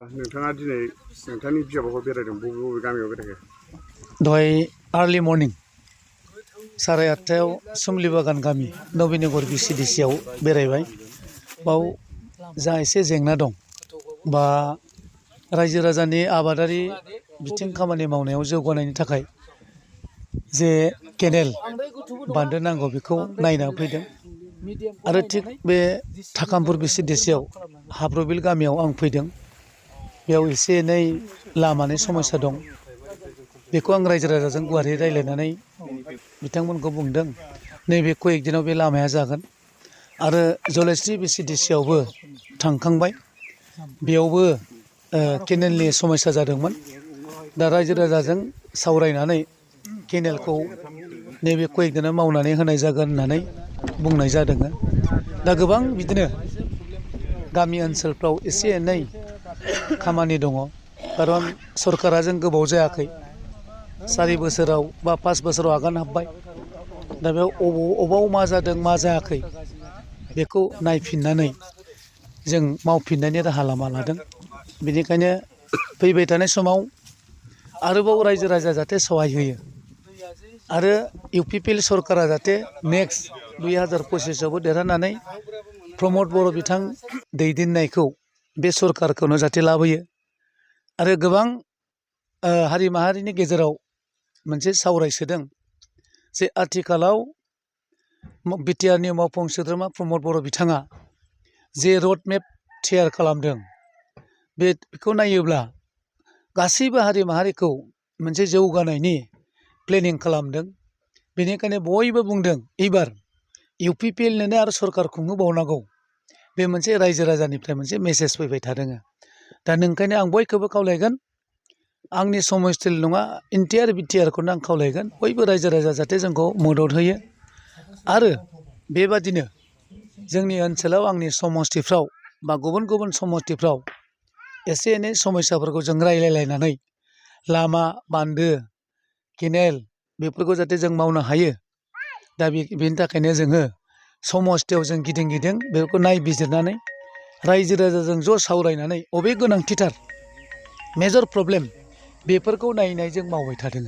नोंथाङा दिनै नोंथांनि बिजाबाव बेरायदों बबे बबे गामियाव बेरायखो? दहाय आर्लि मर्निं 8:30 सुमलि बागान गामि नबीनगर BCDCआव बेरायबाय। बाव जा एसे जेंना दं बा रायजो राजानि आबादारि बिथिं खामानि मावनायाव जौगानायनि थाखाय जे केनेल बान्दो नांगौ बेखौ नायना फैदों। आरो थिग बे थाकामपुर BCDCआव हाब्रुबिल गामियाव आं फैदों। बेयाव एसे एनै लामानि समस्या दं। बेखौ आं रायजो राजाजों गुवारै रायज्लायनानै बिथांमोनखौ बुंदों नैबे कयेक दिनाव बे लामाया जागोन। आरो जलेस्रि BCDCआवबो थांखांबाय। बेयावबो केनेलनि समस्या जादोंमोन। दा रायजो राजाजों सावरायनानै केनेलखौ नैबे कयेक दिनाव मावनानै होनाय जागोन होननानै बुंनाय जादों। दा गोबां बिदिनो गामि ओनसोलफ्राव एसे एनै खामानि दङ। खारन सरकारा जों गोबाव जायाखै 4 बोसोराव बा 5 बोसोराव आगान हाब्बाय। दा बेयाव अबाव मा जादों मा जायाखै बेखौ नायफिननानै जों मावफिननायनि राहा लामा लादों। बेनिखायनो फैबाय थानाय समाव आरोबाव रायजो राजा जाहाथे सहाय होयो आरो UPPL सरकारा जाहाथे नेक्स्ट 2025आवबो देरहानानै प्रमद बर' बिथां दैदेननायखौ बे सरकारखौनो जाहाथे लाबोयो। आरो गोबां हारि माहारिनि गेजेराव मोनसे सावरायसोदों जे आथिखालाव बिटिआरनि मावफुं सोद्रोमा प्रमद बर' बिथाङा जे रड मेप थियार खालामदों बेखौ नायोब्ला गासैबो हारि माहारिखौ मोनसे जौगानायनि प्लेनिं खालामदों। बेनिखायनो बयबो बुंदों एबार UPPLनो आरो सरकार खुंहोबावनांगौ। बे मोनसे रायजो राजानिफ्राय मोनसे मेसेज फैबाय थादों। दा नोंखायनो आं बयखौबो खावलायगोन आंनि समस्थिल नङा इन्टायार बिटिआरखौनो आं खावलायगोन बयबो रायजो राजा जाहाथे जोंखौ मदद होयो। आरो बेबादिनो जोंनि ओनसोलाव आंनि समस्थिफ्राव बा गुबुन गुबुन समस्थिफ्राव एसे एनै समस्याफोरखौ जों रायलायलायनानै लामा बान्दो केनेल बेफोरखौ जाहाथे जों मावनो हायो। दा बेनि थाखायनो जोङो समस्थियाव जों गिदिं गिदिं बेखौ नायबिजिरनानै रायजो राजाजों ज' सावरायनानै अबे गोनांथिथार मेजर प्रब्लेम बेफोरखौ नायै नायै जों मावबाय थादों।